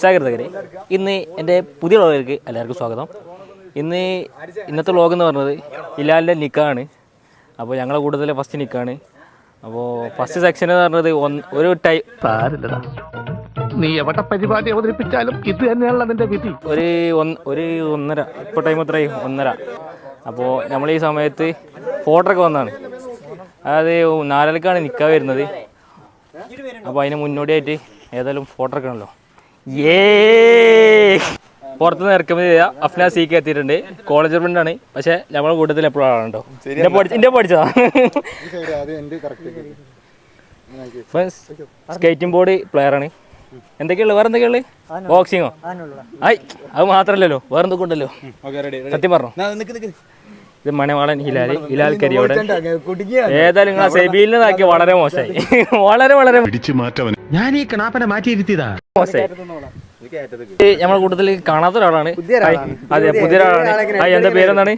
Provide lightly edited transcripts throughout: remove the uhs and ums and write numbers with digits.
സഹകൃതകരെ, ഇന്ന് എൻ്റെ പുതിയ വ്ളോഗിലേക്ക് എല്ലാവർക്കും സ്വാഗതം. ഇന്നത്തെ വ്ളോഗ് എന്ന് പറഞ്ഞത് ഹിലാലിൻ്റെ നിക്കാണ്. അപ്പോൾ ഞങ്ങളുടെ കൂട്ടത്തിലെ ഫസ്റ്റ് നിക്കാണ്. അപ്പോൾ ഫസ്റ്റ് സെക്ഷൻ എന്ന് പറഞ്ഞത് ഒരു നീ എവിടെ പരിപാടി അവതരിപ്പിച്ചാലും ഇത് തന്നെയാണല്ലോ നിന്റെ വിധി. ഒരു ഒന്നര, ഇപ്പോൾ ടൈം എത്രയും 1:30. അപ്പോൾ നമ്മൾ ഈ സമയത്ത് ഫോട്ടോയൊക്കെ വന്നതാണ്. അതായത് 4:30ക്കാണ് നിൽക്കാൻ വരുന്നത്. അപ്പോൾ അതിന് മുന്നോടിയായിട്ട് ഏതായാലും ഫോട്ടോ എടുക്കണമല്ലോ. പുറത്തുനിന്ന് ഇറക്കുമ്പോൾ അഫ്ന സീക്ക് എത്തിയിട്ടുണ്ട്. കോളേജ് ഫ്രണ്ടാണ്, പക്ഷേ നമ്മളെ കൂട്ടത്തിൽ എപ്പോഴും ആണോ എൻ്റെ പഠിച്ചതാ. സ്കേറ്റിംഗ് ബോർഡ് പ്ലെയറാണ്. എന്തൊക്കെയുള്ളു? വേറെ എന്തൊക്കെയുള്ളു? ബോക്സിങ്ങോ? അത് മാത്രമല്ലല്ലോ, വേറെ എന്തൊക്കെ ഉണ്ടല്ലോ. സത്യം പറഞ്ഞോ, ഇത് മണവാളൻ ഹിലാൽ കരിയോടൻ. ഏതായാലും നിങ്ങൾ സെബിയിൽ നിന്നാക്കി വളരെ മോശമായി. വളരെ ഞാൻ ഈ കണാപ്പനെ മാറ്റിയിരുത്തിയതാ. മോശമായി. നമ്മളെ കൂട്ടത്തിൽ കാണാത്ത ഒരാളാണ്. അതെ, പുതിയ ഒരാളാണ്. എന്താ പേരെന്താണ്?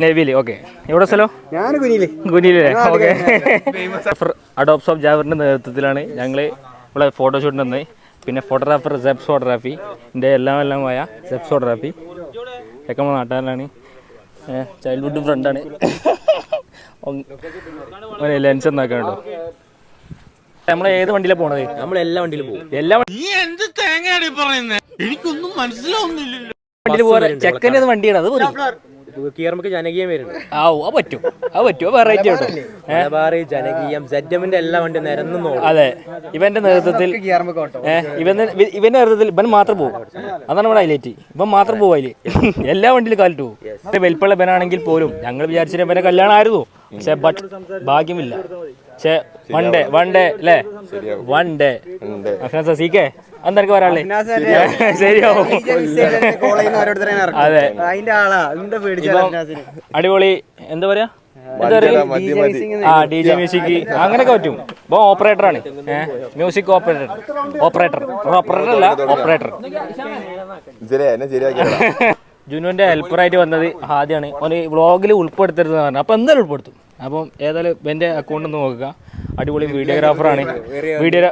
നബീല്. ഓക്കെ, എവിടെ സ്ഥലം? കുനിയിലെ. ഓക്കെ. അഡോപ്സ് ഓഫ് ജാവറിന്റെ നേതൃത്വത്തിലാണ് ഞങ്ങൾ ഇവിടെ ഫോട്ടോഷൂട്ടിന് വന്നത്. പിന്നെ ഫോട്ടോഗ്രാഫർ സെബ്സ് ഫോട്ടോഗ്രാഫി, എൻ്റെ എല്ലാം ആയ സെബ്സ് ഫോട്ടോഗ്രാഫി ഒക്കെ നമ്മുടെ നാട്ടുകാരനാണ്. ചൈൽഡ്ഹുഡ് ഫ്രണ്ടാണ്. ലെൻസ് എന്നാക്കാൻ കേട്ടോ. നമ്മൾ ഏത് വണ്ടിയിലാണ് പോണത്? നമ്മൾ എല്ലാ വണ്ടിയിലും പോകും. എനിക്കൊന്നും മനസ്സിലാവുന്നില്ലല്ലോ. വണ്ടിയിൽ പോകാൻ ചെക്കൻ്റെ വണ്ടിയാണ്. അത് ജനകീയം വരുന്നുണ്ട്. അത് പറ്റുമോ? വെറൈറ്റി കേട്ടോ. ജനകീയം ZM-ന്റെ എല്ലാ വണ്ടി നിരന്നു. അതെ, ഇവന്റെ നേതൃത്വത്തിൽ ഇവന്റെ നേതൃത്വത്തിൽ ഇവൻ മാത്രം പോകും. അതാണ് ഇവിടെ ഹൈലൈറ്റ്. ഇവൻ മാത്രം പോകും. അതില് എല്ലാ വണ്ടിയിലും കാലിട്ട് പോകും. വലിപ്പമുള്ള ഇവനാണെങ്കിൽ പോലും ഞങ്ങൾ വിചാരിച്ചിട്ട് ഇവന്റെ കല്യാണം ആയിരുന്നു. പക്ഷെ ഭാഗ്യമില്ല. പക്ഷെ വൺ ഡേ അല്ലേ? വൺ ഡേ സീക്കേ എന്തൊക്കെ പറയാളേ? ശരിയാവും. അതെ, അടിപൊളി. എന്താ പറയാ, DJ മ്യൂസിക് അങ്ങനെയൊക്കെ പറ്റും. ഇപ്പൊ ഓപ്പറേറ്ററാണ്. മ്യൂസിക് ഓപ്പറേറ്റർ അല്ല, ഓപ്പറേറ്റർ. ജുനുവിന്റെ ഹെൽപ്പറായിട്ട് വന്നത് ആദ്യമാണ്. ഒരു വ്ളോഗിൽ ഉൾപ്പെടുത്തരുതെന്ന് പറഞ്ഞു. അപ്പോൾ എന്തായാലും ഉൾപ്പെടുത്തും. അപ്പം ഏതായാലും എൻ്റെ അക്കൗണ്ട് ഒന്ന് നോക്കുക. അടിപൊളി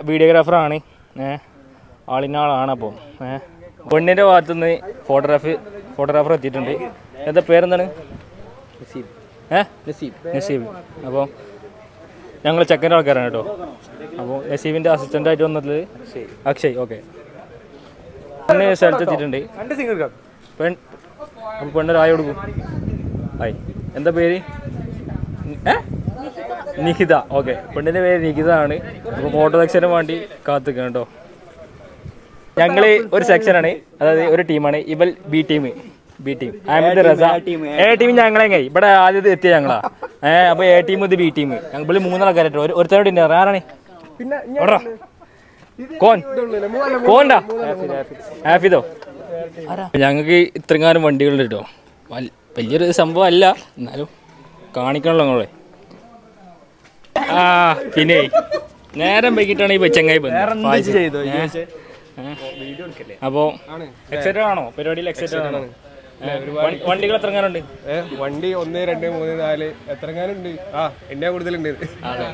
വീഡിയോഗ്രാഫറാണ്. ആളിനാളാണ്. അപ്പോൾ പെണ്ണിൻ്റെ ഭാഗത്തുനിന്ന് ഫോട്ടോഗ്രാഫർ എത്തിയിട്ടുണ്ട്. എന്താ പേരെന്താണ്? നസീബ്. അപ്പോൾ ഞങ്ങൾ ചെക്കൻ്റെ ആൾക്കാരാണ് കേട്ടോ. അപ്പോൾ നസീബിൻ്റെ അസിസ്റ്റൻ്റായിട്ട് വന്നിട്ടുള്ളത് അക്ഷയ്. ഓക്കെ, പെണ്ണ് സ്ഥലത്തെത്തിയിട്ടുണ്ട്. അപ്പോൾ പെണ്ണൊരു ആയി കൊടുക്കും. എന്താ പേര്? നിഹിത. ഓക്കെ, പെണ്ണിൻ്റെ പേര് നിഹിത ആണ്. അപ്പോൾ ഫോട്ടോ സെക്ഷന് വേണ്ടി കാത്തിക്കണം കേട്ടോ. ഞങ്ങൾ ഒരു സെക്ഷനാണ്, അതായത് ഒരു ടീമാണ്. ഇവൽ ബി ടീം. എ ടീം ഞങ്ങളെ ഇവിടെ ആദ്യം എത്തിയ ഞങ്ങളാ. അപ്പോൾ എ ടീം ഇത് ബി ടീം. ഞങ്ങൾ 3 ആൾക്കാരായിട്ടോ. ഒരുത്തരോട് ഉണ്ട്. ആരാണ്? കോണ്ടാ ഹാഫിദോ. ഞങ്ങൾക്ക് ഇത്രങ്ങാനും വണ്ടികളുണ്ട് കേട്ടോ. വലിയൊരു സംഭവം അല്ല, എന്നാലും കാണിക്കണല്ലോ നിങ്ങളെ. പിന്നെ നേരം വൈകിട്ടാണ് ഈ ചെങ്ങായി വന്നത്. അപ്പോൾ എക്സൈറ്റഡ് ആണോ? പരിപാടിയിൽ എക്സൈറ്റഡ് ആണോ? വണ്ടികൾ എത്രങ്ങാനുണ്ട്? വണ്ടി 1, 2, 3, 4 എത്രങ്ങാനുണ്ട്. എന്റെ കൂടുതലുണ്ട്. അതെ,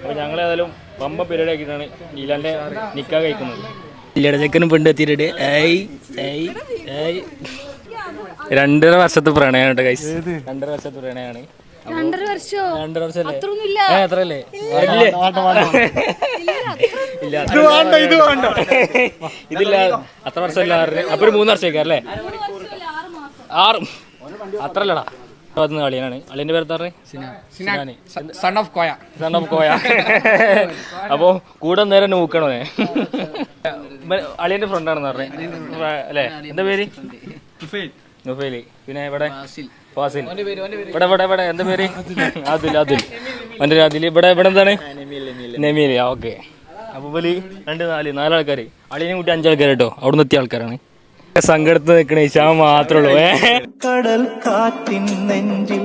അപ്പോൾ ഞങ്ങൾ ഏതായാലും പമ്പ പരിപാടി ആക്കിയിട്ടാണ് നീലാൻ്റെ നിക്കാ കഴിക്കുന്നത്. ഇല്ലയുടെ ചെക്കനും പെണ്ണ് എത്തിയിട്ടുണ്ട്. 2.5 വർഷത്തെ പ്രണയമാണ് കേട്ടോ ഗൈസ്. 2.5 വർഷത്തെ പ്രണയമാണ്. 2.5 വർഷം എത്രയല്ലേ? ഇതില്ല, അത്ര വർഷമല്ല. അപ്പൊ ഒരു 3 വർഷമൊക്കെ അല്ലേ? 6 അത്രല്ലടാ. അളിയനാണ്. അളിയന്റെ പേര് എന്താ? Son of Koya. അപ്പൊ കൂടെ നേരം നോക്കണോ? അളിയന്റെ ഫ്രണ്ടാണെന്ന് പറഞ്ഞേ അല്ലേ? എന്താ പേര്? നുഫൈലി. പിന്നെ ഇവിടെ ഫാസിൽ. ഇവിടെ എന്താ പേര്? അതുൽ. ഇവിടെ എന്താണ്? നമീൽ. ഓക്കെ. അപ്പൊ 4 ആൾക്കാർ. അളിയനെ കൂട്ടി 5 ആൾക്കാർ കേട്ടോ. അവിടെ നിന്ന് എത്തിയ ആൾക്കാരാണ്. സങ്കടത്ത് നിൽക്കണ ഇഷാൻ മാത്രമേ ഉള്ളൂ. കടൽ കാറ്റിൻ നെഞ്ചിൽ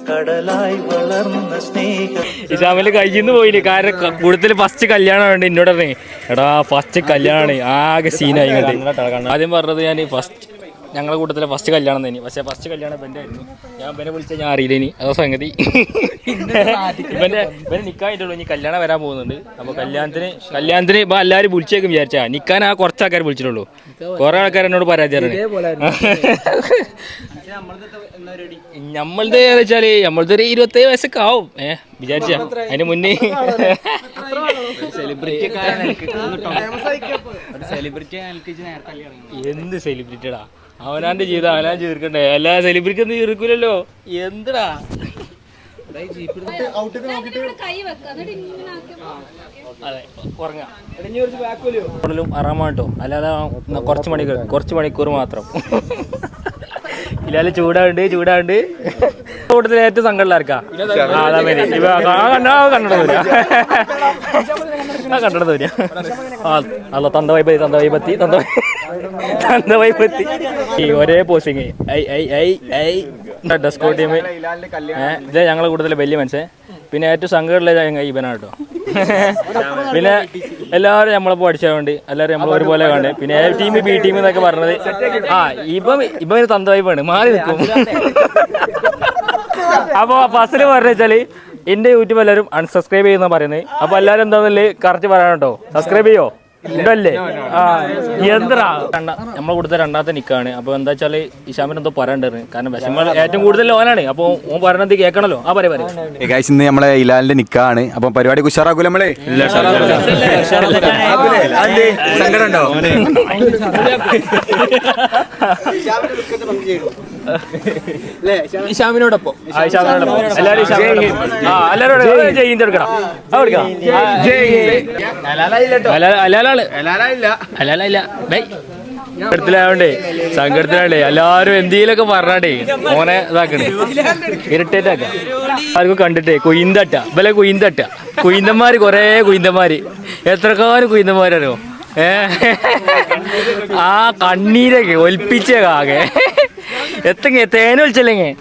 കടലായി വളർന്ന സ്നേഹം. ഇഷാമില് കയ്യിന്ന് പോയില്ലേ. കാരണം കൂടുതൽ ഫസ്റ്റ് കല്യാണമാണ്. എന്നോട് പറഞ്ഞേ, എടാ ഫസ്റ്റ് കല്യാണമാണ്, ആകെ സീനായി. ആദ്യം പറഞ്ഞത് ഞാൻ ഞങ്ങളുടെ കൂട്ടത്തിലെ ഫസ്റ്റ് കല്യാണം തന്നെ. പക്ഷേ ഫസ്റ്റ് കല്യാണം ഇവൻ്റെ ആയിരുന്നു. ഞാൻ ഇവനെ വിളിച്ചാൽ ഞാൻ അറിയില്ല ഇനി അതോ സംഗതി. ഇവനെ നിൽക്കാനായിട്ടുള്ളൂ. ഇനി കല്യാണം വരാൻ പോകുന്നുണ്ട്. അപ്പോൾ കല്യാണത്തിന് ഇപ്പോൾ എല്ലാവരും വിളിച്ചേക്കും വിചാരിച്ചാ. നിൽക്കാൻ ആ കുറച്ച് ആൾക്കാർ വിളിച്ചിട്ടുള്ളൂ. കുറേ ആൾക്കാർ എന്നോട് പരാതിയാണ്. നമ്മളത് വെച്ചാൽ നമ്മളത് ഒരു 27 വയസ്സൊക്കെ ആവും. വിചാരിച്ച അതിന് മുന്നേ എന്ത് സെലിബ്രിറ്റിടാ, അവനാന്റെ ജീവിതം അവനാൻ തീർക്കണ്ടേ. എല്ലാ സെലിബ്രിറ്റി ഒന്നും തീർക്കൂലല്ലോ. എന്തിടാ അതെ ഉറങ്ങാം അറാമാട്ടോ. അല്ലാതെ കുറച്ച് മണിക്കൂർ മാത്രം. ഇല്ലാതെ ചൂടാണ്ട് കൂട്ടത്തിൽ ഏറ്റവും സങ്കടം ആർക്കാ? അതാ മതി. കണ്ടിടന്നില്ല. അല്ല തന്തവൈപത്തി ഈ ഒരേ പോസ്റ്റിങ് ഡെസ്കോ ടീം. ഇത് ഞങ്ങളെ കൂട്ടത്തിലെ വലിയ മനുഷ്യൻ. പിന്നെ ഏറ്റവും സങ്കടമുള്ള ഇവനാണ് കേട്ടോ. പിന്നെ എല്ലാവരും നമ്മളിപ്പോൾ പഠിച്ചതുകൊണ്ട് എല്ലാവരും നമ്മൾ ഒരുപോലെ കണ്ടേ. പിന്നെ എ ടീം ബി ടീം എന്നൊക്കെ പറഞ്ഞത് ഇപ്പം തന്തവൈപ്പാണ്, മാറി നിൽക്കും. അപ്പോൾ ഫസ്റ്റിൽ പറഞ്ഞു വെച്ചാൽ എൻ്റെ യൂട്യൂബ് എല്ലാവരും അൺസബ്സ്ക്രൈബ് ചെയ്യുന്ന പറയുന്നത്. അപ്പോൾ എല്ലാവരും എന്താണെന്നല്ലേ കറക്റ്റ് പറയാൻ കേട്ടോ. സബ്സ്ക്രൈബ് ചെയ്യോ? ഉണ്ടല്ലേ? എന്താ നമ്മളെ കൊടുത്ത രണ്ടാമത്തെ നിക്കാണ്. അപ്പോൾ എന്താ വെച്ചാൽ ഇഷാമിന് എന്തോ പറയാണ്ടായിരുന്നു. കാരണം വിഷമങ്ങൾ ഏറ്റവും കൂടുതൽ ഓനാണ്. അപ്പോൾ ഓൻ പറയണത് കേൾക്കണല്ലോ. ആ പറയാം. ഇന്ന് നമ്മളെ ഇലാലിന്റെ നിക്കാണ്. അപ്പൊ പരിപാടി ഉഷാറാക്കൂല നമ്മള്. സങ്കടം ഉണ്ടോ? ഇഷാമിനോടൊപ്പം എല്ലാവരും സങ്കടത്തിലായോണ്ടേ എല്ലാരും എന്തെങ്കിലുമൊക്കെ പറഞ്ഞാട്ടേ ഓനെ ഇതാക്കണേ, ഇറിറ്റേറ്റ് ആക്ക. ആർക്കും കണ്ടിട്ടേ കുയിന്തട്ട കുയിന്തന്മാര്, കൊറേ കുയിന്തന്മാര്, എത്രക്കാരും കുയിന്തന്മാരോ. ആ കണ്ണീരൊക്കെ ഒലിപ്പിച്ചേക്കാകെ എത്തങ്ങ തേനൊലിച്ചല്ലെങ്കിൽ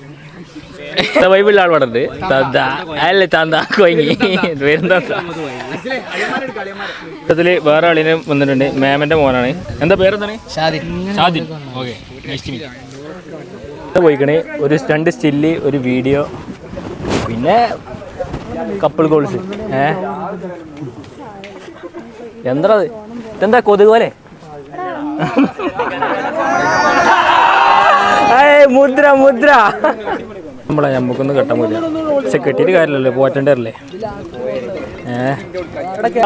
ബൈബിളിൽ ആൾ പടത് അല്ലേ തന്താ കൊയങ്ങി വരുന്നതില് വേറെ ആളിനെ വന്നിട്ടുണ്ട്. മാമന്റെ മോനാണ്. എന്താ പേരെന്താണ്? ഷാദിൻ. ഓക്കെ, പോയിക്കണേ. ഒരു 2 സ്റ്റില്ല്, ഒരു വീഡിയോ, പിന്നെ കപ്പിൾ ഗോൾസ്. എന്താ കൊതുക് പോലെ? മുദ്ര നമ്മളെ നമുക്കൊന്നും കെട്ടാൻ പോയില്ല. പക്ഷെ കെട്ടിയിട്ട് കാര്യമല്ലല്ലോ, പോറ്റണ്ടല്ലേ.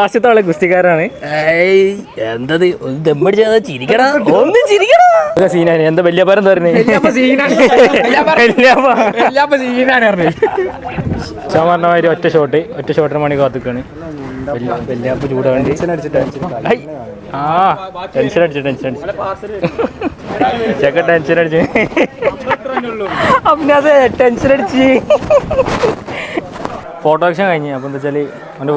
ആദ്യത്തെ ആളെ ഗുസ്തിക്കാരാണ്. എന്തത് ദമ്മടിച്ചാ ചിരിക്കടാ, ഒന്നും ചിരിക്കടാ. സീനാണ്. എന്താ വല്യപ്പാരെന്താ പറയുന്നത്? സാമാന്യമാതിരി ഒറ്റ ഷോട്ടിന് മണി കാത്തിക്കാണ്. വല്യാപ്പ് ചൂടാണ്ട് ടെൻഷൻ അടിച്ച് ചെക്ക ടെൻഷൻ അടിച്ച് അഭിനയാസേ ടെൻഷൻ അടിച്ച്. ഫോട്ടോ ആക്ഷൻ കഴിഞ്ഞ്. അപ്പോൾ എന്താ വെച്ചാൽ അവൻ്റെ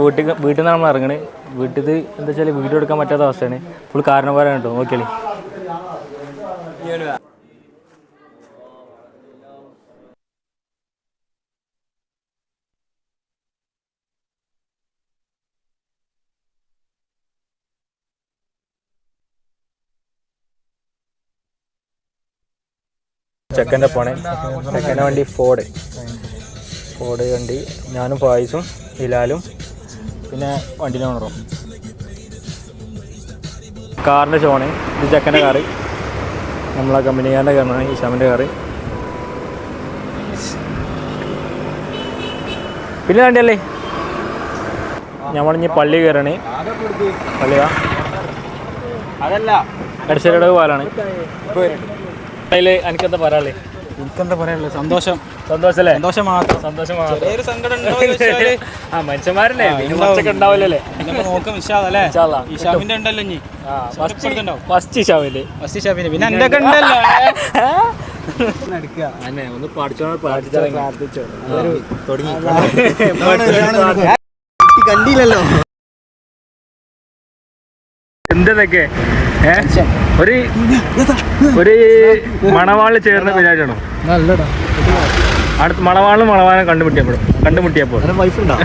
വീട്ടിൽ നിന്നാണ് നമ്മൾ ഇറങ്ങണത്. വീട്ടിൽ എന്താ വെച്ചാൽ വീഡിയോ എടുക്കാൻ പറ്റാത്ത അവസ്ഥയാണ്. ഫുൾ കാരണവരാണ് കേട്ടോ. നോക്കിയാലേ ചെക്കൻ്റെ പോണേ. ചെക്കൻ്റെ വണ്ടി ഫോർഡ് വണ്ടി. ഞാനും ഫായിസും ഹിലാലും പിന്നെ വണ്ടീൻ്റെ ഓണറും. കാറിൻ്റെ ഷോണ്. ഇത് ചെക്കൻ്റെ കാറ്, നമ്മളെ കമ്പനിക്കാരൻ്റെ കാറാണ്, ഇഷാമിൻ്റെ കാറ്. പിന്നെ വണ്ടിയല്ലേ നമ്മളിഞ്ഞ് പള്ളി കയറാണ്. പള്ളിയാ അതല്ല എടശ്ശേരിയുടെ പാലാണ്. അതിൽ എനിക്കെന്താ പറയാനുള്ളത്? എനിക്കെന്താ പറയാനുള്ളത്? സന്തോഷം മാത്രം. ആ മനുഷ്യന്മാരല്ലേ, കുറച്ചൊക്കെ ഉണ്ടാവില്ലല്ലേ. നോക്കാം ഇഷാമിന്റെ ഉണ്ടല്ലോ ഇനി ഫസ്റ്റ് ഇഷാമില് പിന്നെ എന്തൊക്കെ ഉണ്ടല്ലോ. ഒന്ന് പഠിച്ചോ തുടങ്ങി കണ്ടില്ലല്ലോ എന്തൊക്കെ ഒരു മണവാള് ചേർന്ന വിചാരിച്ചോ? നല്ലടാ. അടുത്ത് മണവാനെ കണ്ടുമുട്ടിയപ്പോൾ എന്താ വൈഫിന്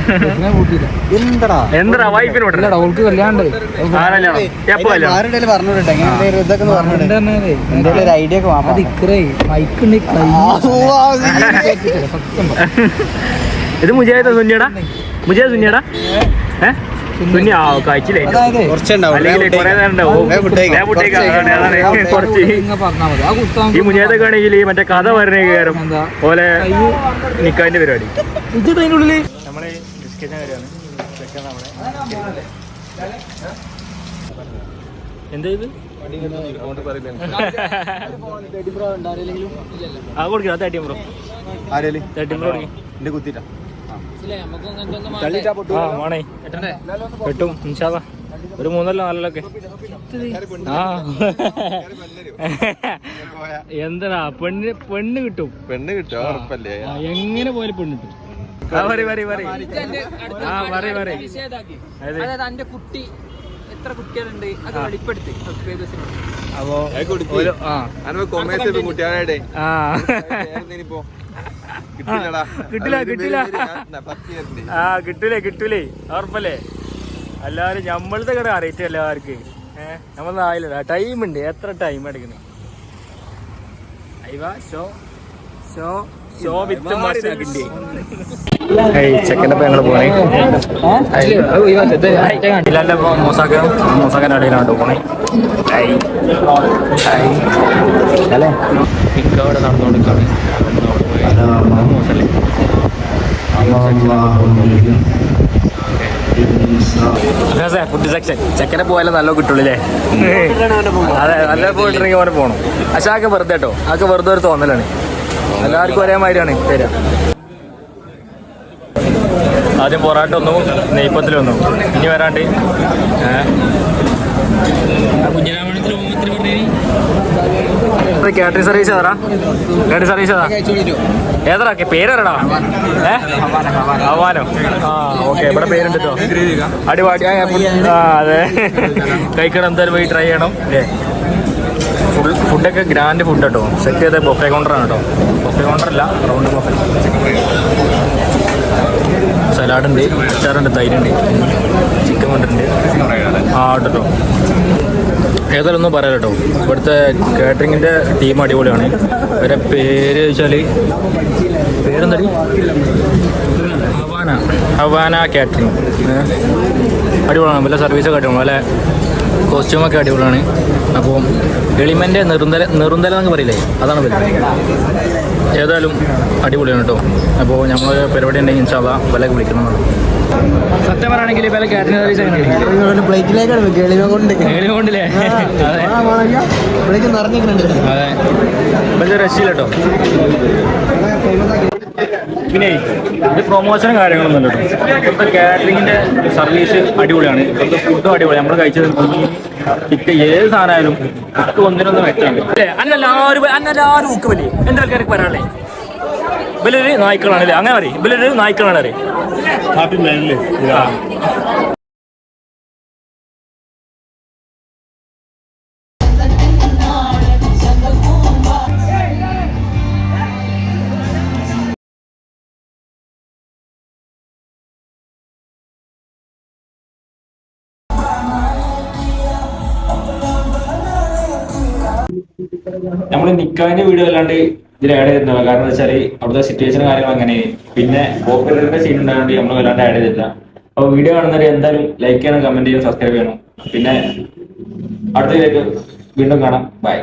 ഇത് മുജാഹിദ് സുന്നിയടാ സുന്നി കഴിച്ചില്ലേ കുറച്ച് ഈ മുജാഹിദൊക്കെ ആണെങ്കിൽ മറ്റേ കഥ പറഞ്ഞ കയറും പോലെ നിക്കാന്റെ പരിപാടി നമ്മളെ എന്താ ഇത് ആ കൊടുക്കാം 30 ബ്രോ 30 ബ്രോ കുത്തിട്ടാ കിട്ടും ഇൻഷാല്ലാ ഒരു 3 4 ആ എന്താ പെണ്ണ് കിട്ടും എങ്ങനെ പോയാലും പെണ്ണ് കിട്ടും എന്റെ കുട്ടി എത്ര കുട്ടികളുണ്ട് അത് വെളിപ്പെടുത്തി സബ്സ്ക്രൈബേഴ്സിനോട് കിട്ടൂലേ ഉറപ്പല്ലേ എല്ലാവരും നമ്മളത്തെ കട അറിയിച്ചു എല്ലാവർക്കും നമ്മളൊന്നും ആയില്ല ടൈം ഉണ്ട് എത്ര ടൈം എടുക്കണേ ചെക്കൻ്റെ ഞങ്ങൾ പോണേ മോസാക്കാൻ അടിയിലാണ്ടോ പോണേ അവിടെ നടന്നുകൊടുക്കാണ് ഫുഡ് സെക്ഷൻ ചെക്കനെ പോയാലും നല്ല കിട്ടുള്ളൂ അതെ നല്ല പോയിട്ടുണ്ടെങ്കിൽ അവരെ പോകണം പക്ഷെ ആകെ വെറുതെ കേട്ടോ ആകെ വെറുതെ ഒരു തോന്നലാണ് എല്ലാവർക്കും ഒരേമാതിരിയാണ് തരാ ആദ്യം പൊറാട്ട ഒന്നും നെയ്പ്പത്തിലൊന്നും ഇനി വരാണ്ട് കാറ്ററിംഗ് സർവീസ് ഏതാ പേരടാ ഹവാനോ ആ ഓക്കെ ഇവിടെ പേരുണ്ട് കേട്ടോ അടിപാടി അതെ കഴിക്കണം എന്തായാലും പോയി ട്രൈ ചെയ്യണം അല്ലേ ഫുഡൊക്കെ ഗ്രാൻഡ് ഫുഡ് കേട്ടോ സെറ്റ് ചെയ്ത ബൊഫെ കൗണ്ടറാണ് കേട്ടോ ബൊഫെ കൗണ്ടറല്ല റൗണ്ട് ബൊഫെ സലാഡുണ്ട് അച്ചാറുണ്ട് തൈരുണ്ട് ചിക്കൻ കൊണ്ടുണ്ട് ആ കേട്ടോ ഏതായാലും ഒന്നും പറയാം കേട്ടോ ഇവിടുത്തെ കാറ്ററിങ്ങിൻ്റെ ടീം അടിപൊളിയാണ് ഇവരെ പേര് ചോദിച്ചാൽ പേരെന്താടി ഹവാന കാറ്ററിങ് അടിപൊളിയാണ് വല്ല സർവീസൊക്കെ അടിപൊളി വല്ല കോസ്റ്റ്യൂമൊക്കെ അടിപൊളിയാണ് അപ്പോൾ എളിമൻ്റെ നെറുന്തല എന്നൊക്കെ പറയില്ലേ അതാണ് പരിപാടി ഏതായാലും അടിപൊളിയാണ് കേട്ടോ അപ്പോൾ നമ്മൾ പരിപാടി ഉണ്ടെങ്കിൽ ഇൻഷാല്ലാ വിലക്ക് വിളിക്കണം സത്യം പറയുകയാണെങ്കിൽ വില കാറ്ററിംഗ് സർവീസ് അതെ വലിയ രക്ഷയില്ല കേട്ടോ പിന്നെ ഇത് പ്രൊമോഷനും കാര്യങ്ങളൊന്നും കേട്ടോ ഇപ്പോഴത്തെ കാറ്ററിങ്ങിൻ്റെ സർവീസ് അടിപൊളിയാണ് ഇപ്പോഴത്തെ ഫുഡും അടിപൊളിയാണ് നമ്മൾ കഴിച്ചത് ചിക്കൻ ഏത് സാധനമായാലും ഒക്കെ ഒന്നിനൊന്നും വെച്ചാണ് അല്ലേ അന്നെല്ലാവരും ഊക്കുമല്ലേ എൻ്റെ ആൾക്കാർക്ക് വരാനല്ലേ ഇവലൊരു നായ്ക്കളാണല്ലേ അങ്ങനെ പറയും ഇവലൊരു നായ്ക്കളാണ് അറിയാം നമ്മൾ നിക്കാന്റെ വീഡിയോ അല്ലാണ്ട് ഇതിൽ ആഡ് ചെയ്തിട്ടുണ്ടാവില്ല കാരണം എന്താ വെച്ചാൽ അവിടുത്തെ സിറ്റുവേഷൻ കാര്യങ്ങൾ അങ്ങനെ പിന്നെ പോപ്പുലറിന്റെ സീൻ ഉണ്ടായതുകൊണ്ട് നമ്മൾ വല്ലാണ്ട് ആഡ് ചെയ്തിട്ടില്ല അപ്പോൾ വീഡിയോ കാണുന്നവർ എന്തായാലും ലൈക്ക് ചെയ്യണം കമന്റ് ചെയ്യണം സബ്സ്ക്രൈബ് ചെയ്യണം പിന്നെ അടുത്ത വീഡിയോ വീണ്ടും കാണാം ബൈ